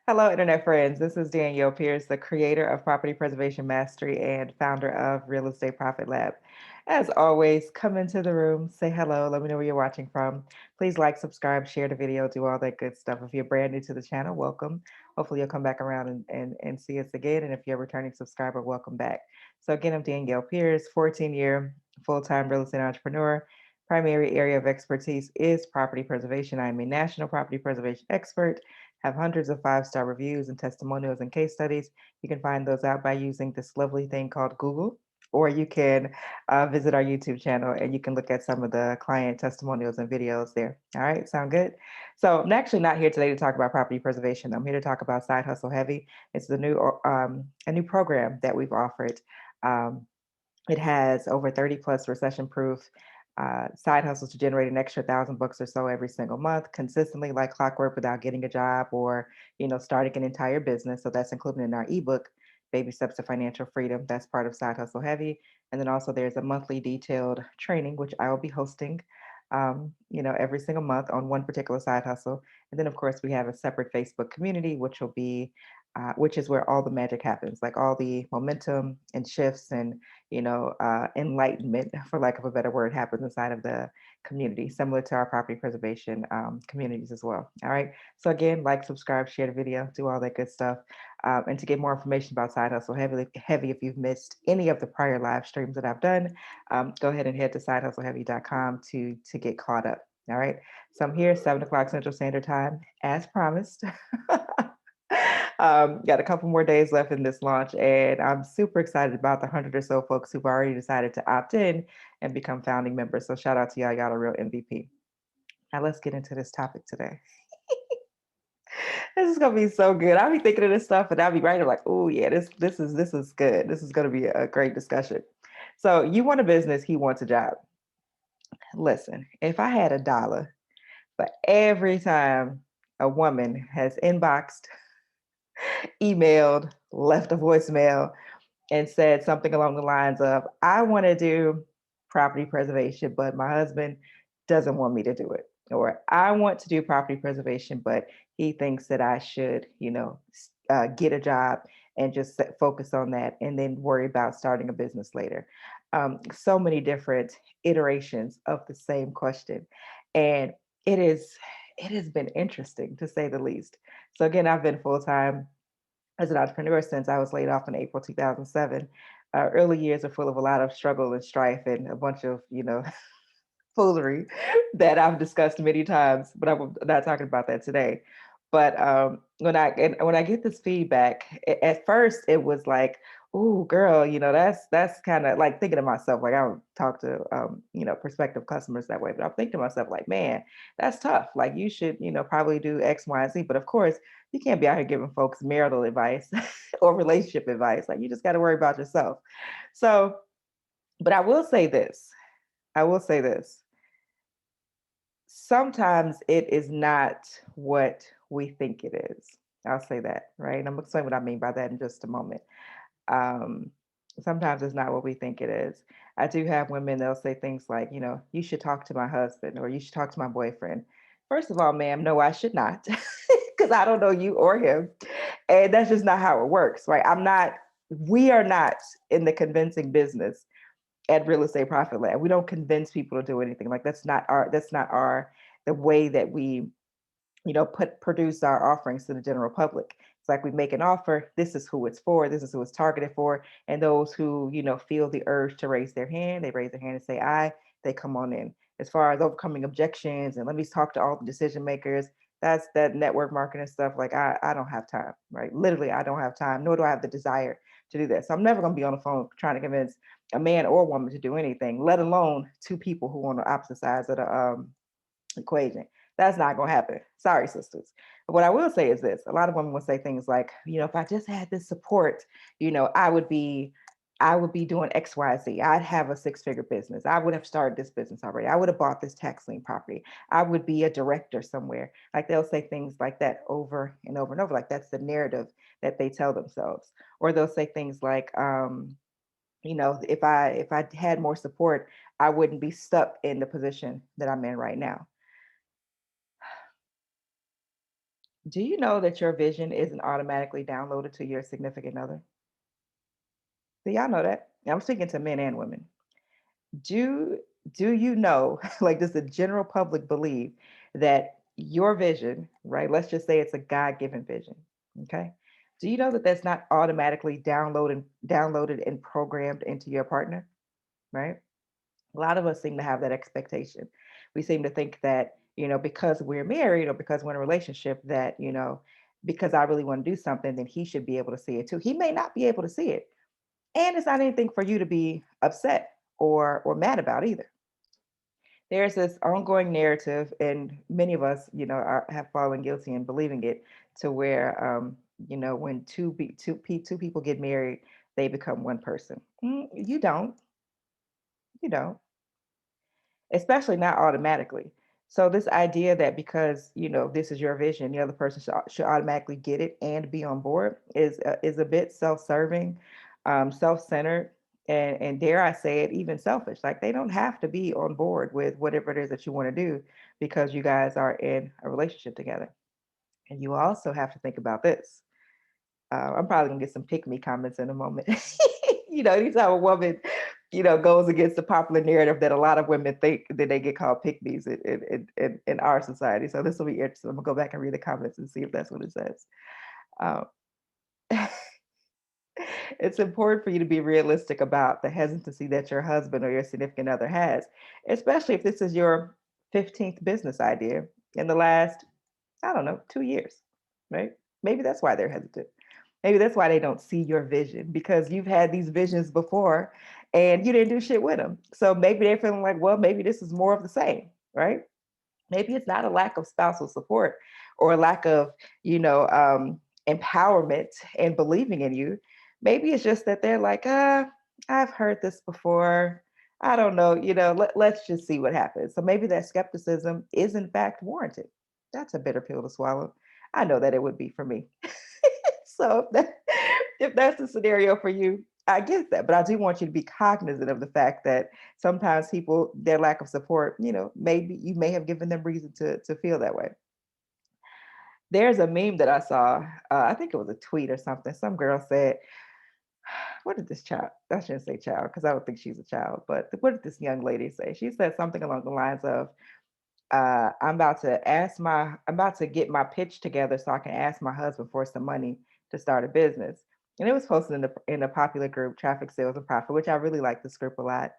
Hello, Internet friends. This is Danielle Pierce, the creator of Property Preservation Mastery and founder of Real Estate Profit Lab. As always, come into the room, say hello, let me know where you're watching from. Please like, subscribe, share the video, do all that good stuff. If you're brand new to the channel, welcome. Hopefully, you'll come back around and see us again. And if you're a returning subscriber, welcome back. So, again, I'm Danielle Pierce, 14-year full-time real estate entrepreneur. Primary area of expertise is property preservation. I am a national property preservation expert, have hundreds of five-star reviews and testimonials and case studies. You can find those out by using this lovely thing called Google, or you can visit our YouTube channel and you can look at some of the client testimonials and videos there. All right, sound good? So I'm actually not here today to talk about property preservation. I'm here to talk about Side Hustle Heavy. It's a new program that we've offered. Um, it has over 30 plus recession proof side hustles to generate an extra $1,000 or so every single month, consistently like clockwork without getting a job or, starting an entire business. So that's included in our ebook, Baby Steps to Financial Freedom. That's part of Side Hustle Heavy. And then also there's a monthly detailed training, which I will be hosting, every single month on one particular side hustle. And then of course we have a separate Facebook community, which is where all the magic happens, like all the momentum and shifts and enlightenment, for lack of a better word, happens inside of the community, similar to our property preservation communities as well. All right. So again, like, subscribe, share the video, do all that good stuff. And to get more information about Side Hustle Heavy, if you've missed any of the prior live streams that I've done, go ahead and head to sidehustleheavy.com to get caught up. All right. So I'm here 7 o'clock Central Standard Time, as promised. Got a couple more days left in this launch, and I'm super excited about the 100 or so folks who've already decided to opt in and become founding members. So shout out to y'all. Y'all a real MVP. Now let's get into this topic today. This is gonna be so good. I'll be thinking of this stuff, and I'll be writing like, "Oh yeah, this is good. This is gonna be a great discussion." So you want a business, he wants a job. Listen, if I had $1 for every time a woman has inboxed, emailed, left a voicemail, and said something along the lines of, I want to do property preservation, but my husband doesn't want me to do it. Or I want to do property preservation, but he thinks that I should, get a job and just focus on that and then worry about starting a business later. So many different iterations of the same question. And it is, it has been interesting to say the least. So again, I've been full-time as an entrepreneur since I was laid off in April 2007. Early years are full of a lot of struggle and strife and a bunch of, foolery that I've discussed many times, but I'm not talking about that today. But when I get this feedback, at first it was like, "Ooh, girl, that's kind of like," thinking to myself, like I don't talk to prospective customers that way, but I'm thinking to myself, like, "Man, that's tough. Like you should, probably do X, Y, and Z." But of course, you can't be out here giving folks marital advice or relationship advice. Like you just got to worry about yourself. So, but I will say this. I will say this. Sometimes it is not what we think it is. I'll say that, right? And I'm gonna explain what I mean by that in just a moment. Um, Sometimes it's not what we think it is. I do have women, they'll say things like, you should talk to my husband or you should talk to my boyfriend. First of all, ma'am, no, I should not, because I don't know you or him. And that's just not how it works, right? We are not in the convincing business at Real Estate Profit Lab. We don't convince people to do anything. Like that's not our the way that we, produce our offerings to the general public. It's like we make an offer, this is who it's for, this is who it's targeted for. And those who, feel the urge to raise their hand, they raise their hand and say I, they come on in. As far as overcoming objections and let me talk to all the decision makers, that's that network marketing stuff. Like I don't have time, right? Literally, I don't have time, nor do I have the desire to do that. So I'm never gonna be on the phone trying to convince a man or a woman to do anything, let alone two people who are on the opposite sides of the equation. That's not going to happen. Sorry, sisters. But what I will say is this: a lot of women will say things like, if I just had this support, I would be doing X, Y, Z. I'd have a six-figure business. I would have started this business already. I would have bought this tax lien property. I would be a director somewhere. Like they'll say things like that over and over and over. Like that's the narrative that they tell themselves. Or they'll say things like, if I had more support, I wouldn't be stuck in the position that I'm in right now. Do you know that your vision isn't automatically downloaded to your significant other? Do y'all know that? I'm speaking to men and women. Do do you know, like does the general public believe that your vision, right? Let's just say it's a God-given vision. Okay. Do you know that that's not automatically downloaded and programmed into your partner? Right. A lot of us seem to have that expectation. We seem to think that, because we're married or because we're in a relationship, that, because I really want to do something, then he should be able to see it too. He may not be able to see it. And it's not anything for you to be upset or mad about either. There's this ongoing narrative, and many of us, have fallen guilty in believing it, to where, when two people get married, they become one person. You don't. You don't. Especially not automatically. So this idea that because this is your vision, the other person should automatically get it and be on board is a bit self-serving, self-centered, and dare I say it, even selfish. Like they don't have to be on board with whatever it is that you want to do because you guys are in a relationship together. And you also have to think about this. I'm probably gonna get some pick me comments in a moment. Anytime a woman, goes against the popular narrative that a lot of women think that they get called pick me's in our society. So this will be interesting. I'm gonna go back and read the comments and see if that's what it says. Um, it's important for you to be realistic about the hesitancy that your husband or your significant other has, especially if this is your 15th business idea in the last, I don't know, 2 years, right? Maybe that's why they're hesitant. Maybe that's why they don't see your vision because you've had these visions before and you didn't do shit with them. So maybe they're feeling like, well, maybe this is more of the same, right? Maybe it's not a lack of spousal support or a lack of, empowerment and believing in you. Maybe it's just that they're like, I've heard this before. I don't know, let's just see what happens. So maybe that skepticism is in fact warranted. That's a bitter pill to swallow. I know that it would be for me. So if that's the scenario for you, I get that. But I do want you to be cognizant of the fact that sometimes people, their lack of support, maybe you may have given them reason to feel that way. There's a meme that I saw. I think it was a tweet or something. Some girl said, what did this child, I shouldn't say child because I don't think she's a child, but what did this young lady say? She said something along the lines of, I'm about to get my pitch together so I can ask my husband for some money to start a business. And it was posted in a popular group, Traffic Sales and Profit, which I really like this group a lot.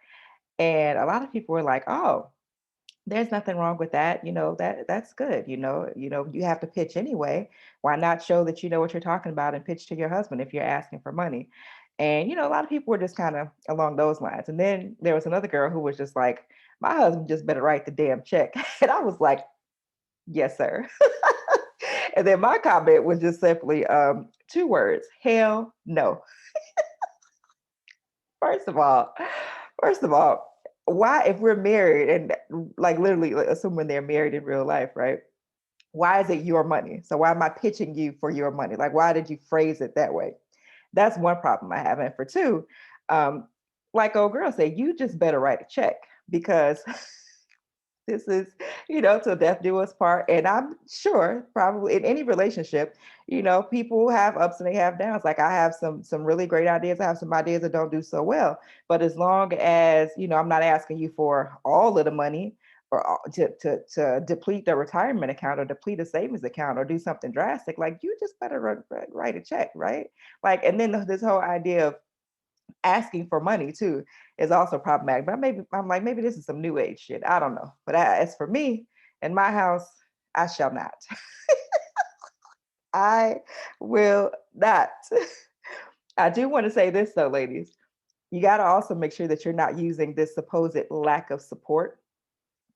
And a lot of people were like, "Oh, there's nothing wrong with that. That's good. You have to pitch anyway. Why not show that you know what you're talking about and pitch to your husband if you're asking for money?" And a lot of people were just kind of along those lines. And then there was another girl who was just like, "My husband just better write the damn check." And I was like, "Yes, sir." And then my comment was just simply 2 words: hell no. First of all, first of all, why, if we're married and like literally like, assuming they're married in real life, right? Why is it your money? So why am I pitching you for your money? Like, why did you phrase it that way? That's one problem I have. And for two, um, like old girl said, you just better write a check because this is, till death do us part. And I'm sure probably in any relationship, people have ups and they have downs. Like I have some really great ideas. I have some ideas that don't do so well. But as long as, I'm not asking you for all of the money or to deplete the retirement account or deplete a savings account or do something drastic, like you just better write a check, right? Like, and then this whole idea of asking for money too is also problematic. But maybe I'm like, maybe this is some new age shit. I don't know. But as for me in my house, I shall not. I will not. I do want to say this though, ladies. You got to also make sure that you're not using this supposed lack of support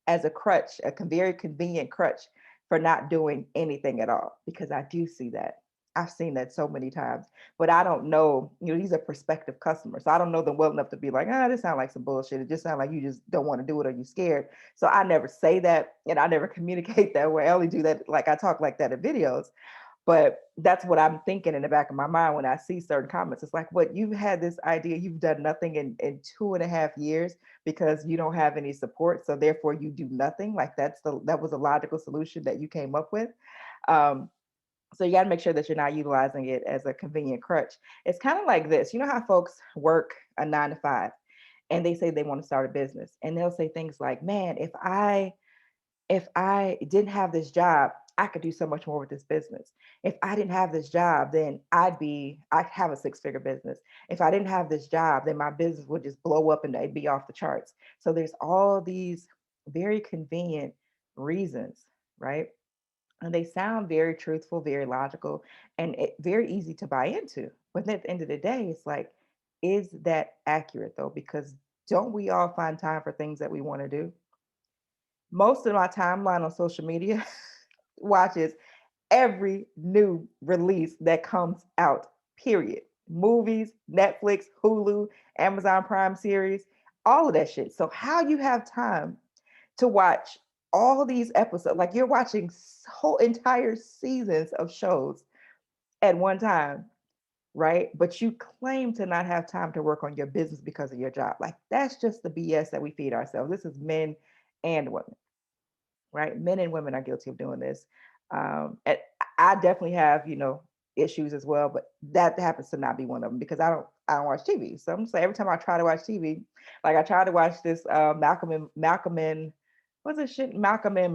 as a crutch, very convenient crutch for not doing anything at all, because I do see that. I've seen that so many times, but I don't know, these are prospective customers. So I don't know them well enough to be like, this sounds like some bullshit. It just sounds like you just don't want to do it or you're scared. So I never say that and I never communicate that way. I only do that, like I talk like that in videos. But that's what I'm thinking in the back of my mind when I see certain comments. It's like, what, you've had this idea, you've done nothing in 2.5 years because you don't have any support. So therefore you do nothing. Like that was a logical solution that you came up with. Um, So you got to make sure that you're not utilizing it as a convenient crutch. It's kind of like this. You know how folks work a 9 to 5 and they say they want to start a business, and they'll say things like, "Man, if I didn't have this job, I could do so much more with this business. If I didn't have this job, then I'd have a six-figure business. If I didn't have this job, then my business would just blow up and it'd be off the charts." So there's all these very convenient reasons, right? And they sound very truthful, very logical, and very easy to buy into. But at the end of the day, it's like, is that accurate though? Because don't we all find time for things that we want to do? Most of my timeline on social media watches every new release that comes out, period. Movies, Netflix, Hulu, Amazon Prime series, all of that shit. So, how you have time to watch all these episodes? Like, you're watching whole entire seasons of shows at one time, right? But you claim to not have time to work on your business because of your job. Like, that's just the BS that we feed ourselves. This is men and women, right? Men and women are guilty of doing this. And I definitely have, issues as well, but that happens to not be one of them because I don't watch TV. So I'm just like, every time I try to watch TV, like I tried to watch this Malcolm and what's this shit? Malcolm and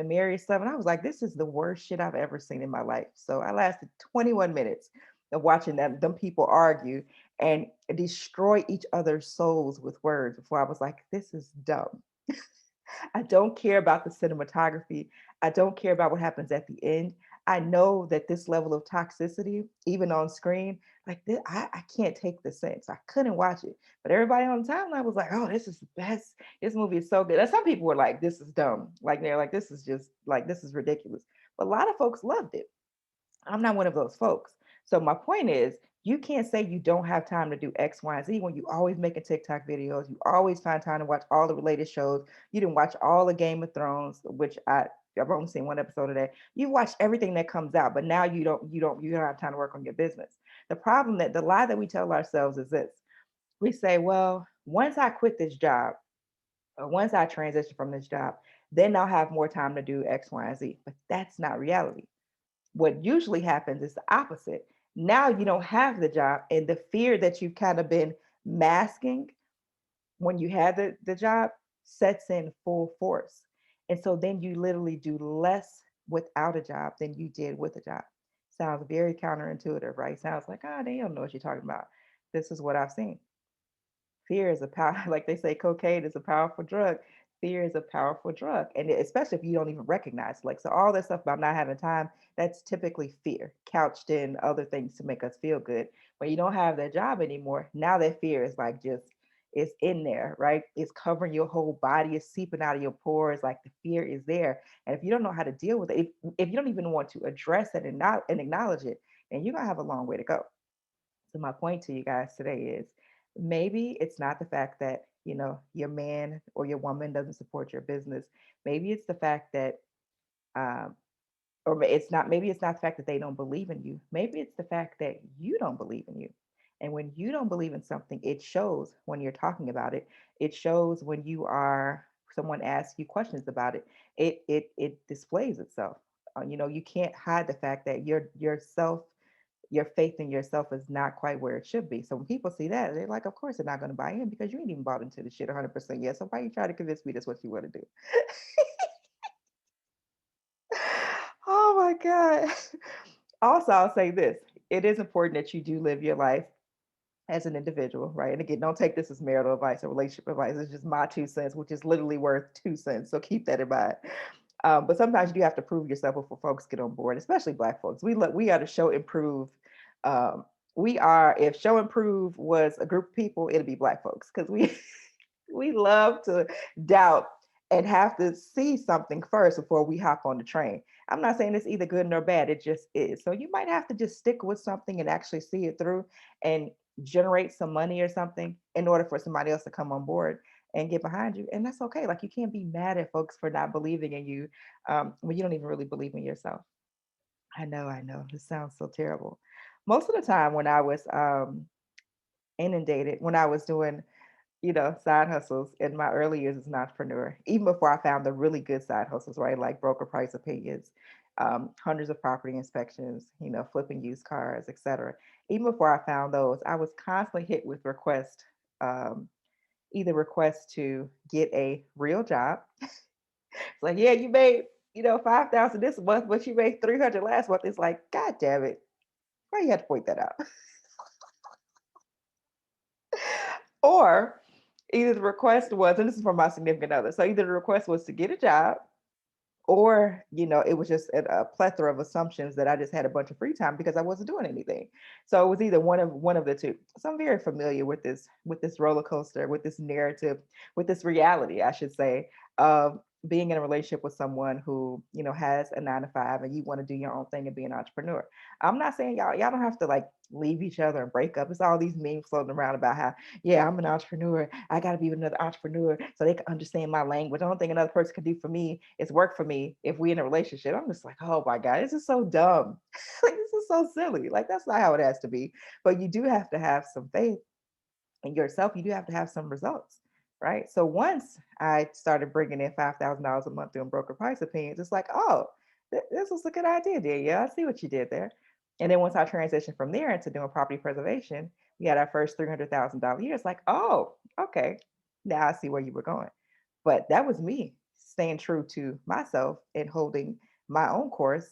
Mary stuff. And I was like, this is the worst shit I've ever seen in my life. So I lasted 21 minutes of watching them people argue and destroy each other's souls with words before I was like, this is dumb. I don't care about the cinematography. I don't care about what happens at the end. I know that this level of toxicity, even on screen, like this, I can't take the same. So I couldn't watch it. But everybody on the timeline was like, oh, this is the best. This movie is so good. And some people were like, this is dumb. Like they're like, this is just like, this is ridiculous. But a lot of folks loved it. I'm not one of those folks. So my point is, you can't say you don't have time to do X, Y, and Z when you always making TikTok videos. You always find time to watch all the related shows. You didn't watch all the Game of Thrones, which I've only seen one episode of that. You watch everything that comes out, but now you don't have time to work on your business. The lie that we tell ourselves is this. We say, well, once I quit this job, or once I transition from this job, then I'll have more time to do X, Y, and Z. But that's not reality. What usually happens is the opposite. Now you don't have the job, and the fear that you've kind of been masking when you had the job sets in full force. And so then you literally do less without a job than you did with a job. Sounds very counterintuitive, right? Sounds like, ah, they don't know what you're talking about. This is what I've seen. Fear is a power, like they say, cocaine is a powerful drug. Fear is a powerful drug. And especially if you don't even recognize, like, so all that stuff about not having time, that's typically fear couched in other things to make us feel good. When you don't have that job anymore, now that fear is like just, it's in there, right? It's covering your whole body, it's seeping out of your pores. Like the fear is there. And if you don't know how to deal with it, if you don't even want to address it and acknowledge it, then you're going to have a long way to go. So my point to you guys today is, maybe it's not the fact that, your man or your woman doesn't support your business. Maybe it's the fact that um maybe it's not the fact that they don't believe in you. Maybe it's the fact that you don't believe in you. And when you don't believe in something, it shows when you're talking about it. It shows when someone asks you questions about it. It displays itself. You can't hide the fact that your faith in yourself is not quite where it should be. So when people see that, they're like, of course they're not going to buy in because you ain't even bought into the shit 100% yet. So why are you trying to convince me that's what you want to do? Oh my God. Also, I'll say this. It is important that you do live your life as an individual, right? And again, don't take this as marital advice or relationship advice. It's just my 2 cents, which is literally worth 2 cents. So keep that in mind. But sometimes you do have to prove yourself before folks get on board, especially Black folks. We are to show improve. Um, we are, if show improve was a group of people, it'd be Black folks because we love to doubt and have to see something first before we hop on the train. I'm not saying it's either good nor bad, it just is. So you might have to just stick with something and actually see it through and generate some money or something in order for somebody else to come on board and get behind you. And that's okay. Like, you can't be mad at folks for not believing in you when you don't even really believe in yourself. I know. This sounds so terrible. Most of the time when I was inundated, when I was doing side hustles in my early years as an entrepreneur, even before I found the really good side hustles, right? Like broker price opinions. hundreds of property inspections, flipping used cars, etc. Even before I found those, I was constantly hit with requests, um, either requests to get a real job. It's like, yeah, you made, 5,000 this month, but you made 300 last month. It's like, God damn it. Why you have to point that out? Or either the request was, and this is from my significant other. So either the request was to get a job, or it was just a plethora of assumptions that I just had a bunch of free time because I wasn't doing anything. So it was either one of the two. So I'm very familiar with this roller coaster, with this narrative, with this reality, I should say, of being in a relationship with someone who has a 9 to 5, and you want to do your own thing and be an entrepreneur. I'm not saying y'all don't have to like leave each other and break up. It's all these memes floating around about how, yeah, I'm an entrepreneur. I got to be with another entrepreneur so they can understand my language. The only thing another person can do for me is work for me if we in a relationship. I'm just like, oh my God, this is so dumb. Like, this is so silly. Like, that's not how it has to be. But you do have to have some faith in yourself. You do have to have some results, right? So once I started bringing in $5,000 a month doing broker price opinions, it's like, oh, this was a good idea, dear. Yeah, I see what you did there. And then once I transitioned from there into doing property preservation, we had our first $300,000 year. It's like, oh, okay, now I see where you were going. But that was me staying true to myself and holding my own course,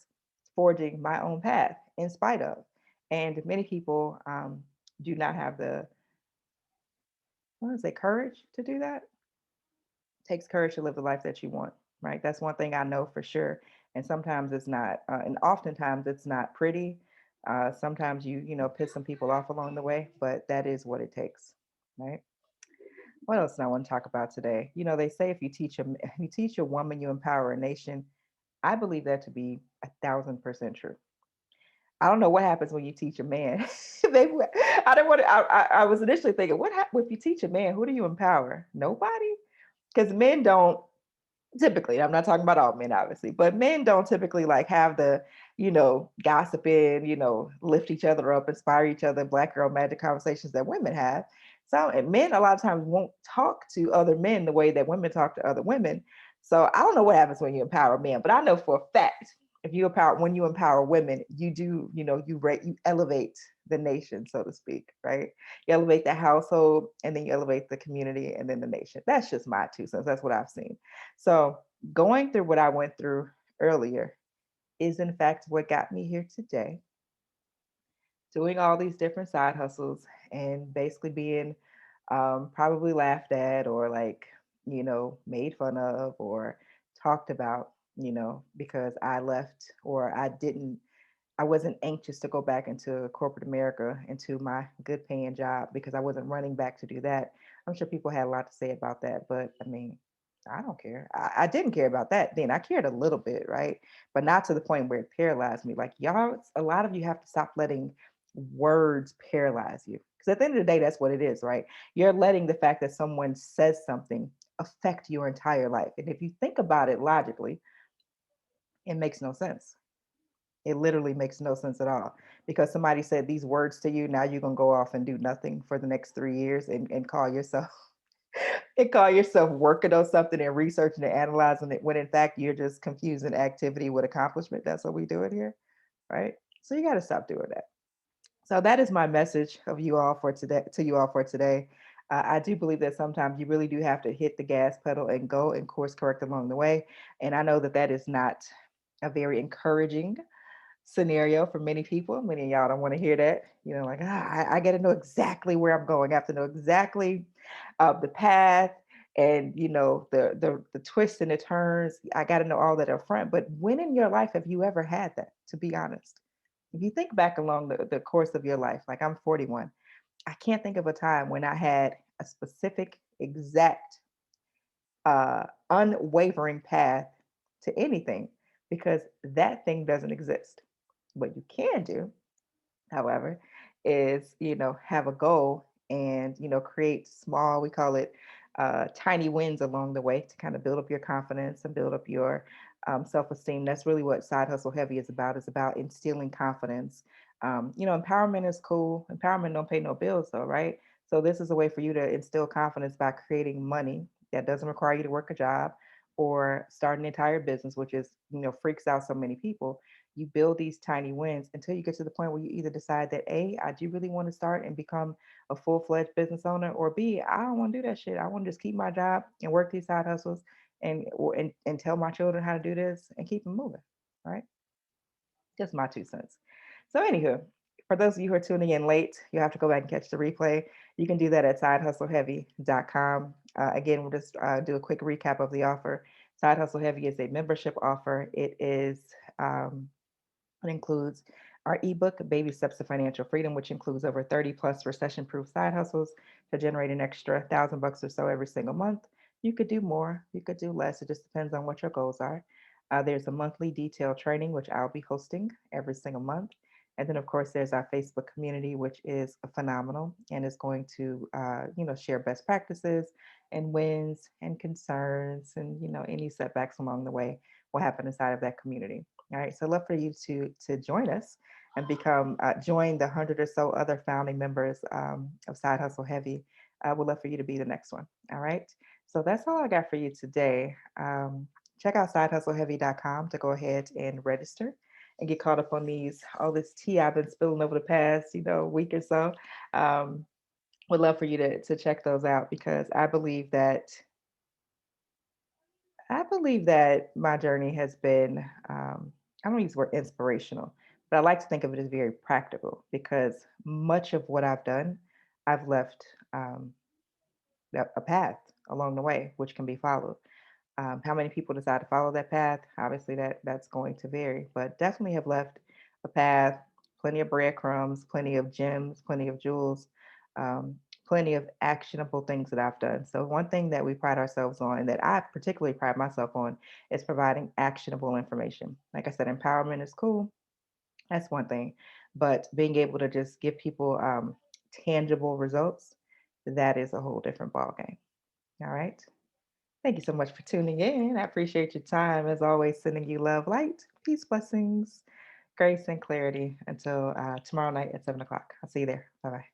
forging my own path in spite of. And many people do not have the, what is it, courage to do that. It takes courage to live the life that you want, right? That's one thing I know for sure. And sometimes it's not, and oftentimes it's not pretty. Sometimes piss some people off along the way, but that is what it takes, right? What else do I want to talk about today? They say if you teach if you teach a woman, you empower a nation. I believe that to be 1,000% true. I don't know what happens when you teach a man. Maybe I don't want to. I was initially thinking, what happens if you teach a man? Who do you empower? Nobody, because men don't typically. I'm not talking about all men, obviously, but men don't typically like have the gossiping, lift each other up, inspire each other, black girl magic conversations that women have. So, and men a lot of times won't talk to other men the way that women talk to other women. So I don't know what happens when you empower men, but I know for a fact if you empower when you empower women, you do, you elevate the nation, so to speak, right? You elevate the household, and then you elevate the community, and then the nation. That's just my 2 cents. That's what I've seen. So going through what I went through earlier is in fact what got me here today, doing all these different side hustles and basically being probably laughed at or like, made fun of or talked about, because I left or I wasn't anxious to go back into corporate America, into my good paying job because I wasn't running back to do that. I'm sure people had a lot to say about that, but I mean, I don't care. I didn't care about that then. I cared a little bit, right? But not to the point where it paralyzed me. Like, y'all, a lot of you have to stop letting words paralyze you. Because at the end of the day, that's what it is, right? You're letting the fact that someone says something affect your entire life. And if you think about it logically, it makes no sense. It literally makes no sense at all because somebody said these words to you. Now you're gonna go off and do nothing for the next 3 years and call yourself and call yourself working on something and researching and analyzing it when in fact you're just confusing activity with accomplishment. That's what we do it here, right? So you got to stop doing that. So that is my message of you all for today. To you all for today, I do believe that sometimes you really do have to hit the gas pedal and go and course correct along the way. And I know that that is not a very encouraging scenario for many people. Many of y'all don't want to hear that. Like, I got to know exactly where I'm going. I have to know exactly the path and the twists and the turns. I got to know all that up front. But when in your life have you ever had that? To be honest, if you think back along the course of your life, like I'm 41, I can't think of a time when I had a specific, exact, unwavering path to anything because that thing doesn't exist. What you can do, however, is have a goal and create small, we call it tiny wins along the way to kind of build up your confidence and build up your self-esteem. That's really what Side Hustle Heavy is about. It's about instilling confidence. Empowerment is cool. Empowerment don't pay no bills though, right? So this is a way for you to instill confidence by creating money that doesn't require you to work a job or start an entire business, which is, freaks out so many people. You build these tiny wins until you get to the point where you either decide that A, I do really want to start and become a full-fledged business owner, or B, I don't want to do that shit. I want to just keep my job and work these side hustles and tell my children how to do this and keep them moving. Right? Just my 2 cents. So, anywho, for those of you who are tuning in late, you have to go back and catch the replay. You can do that at sidehustleheavy.com. Again, we'll just do a quick recap of the offer. Side Hustle Heavy is a membership offer. It includes our ebook, Baby Steps to Financial Freedom, which includes over 30 plus recession proof side hustles to generate an extra $1,000 or so every single month. You could do more, you could do less. It just depends on what your goals are. There's a monthly detailed training, which I'll be hosting every single month. And then, of course, there's our Facebook community, which is phenomenal and is going to, share best practices and wins and concerns and, any setbacks along the way will happen inside of that community. All right, so I'd love for you to join us and become join the 100 or so other founding members of Side Hustle Heavy. I would love for you to be the next one. All right, so that's all I got for you today. Check out sidehustleheavy.com to go ahead and register and get caught up on all this tea I've been spilling over the past week or so. Um, would love for you to check those out because I believe that my journey has been, I don't use the word inspirational, but I like to think of it as very practical because much of what I've done, I've left a path along the way, which can be followed. How many people decide to follow that path? Obviously, that's going to vary, but definitely have left a path, plenty of breadcrumbs, plenty of gems, plenty of jewels, plenty of actionable things that I've done. So one thing that we pride ourselves on, and that I particularly pride myself on, is providing actionable information. Like I said, empowerment is cool. That's one thing, but being able to just give people tangible results, that is a whole different ballgame. All right. Thank you so much for tuning in. I appreciate your time. As always, sending you love, light, peace, blessings, grace, and clarity until tomorrow night at 7 o'clock. I'll see you there. Bye bye.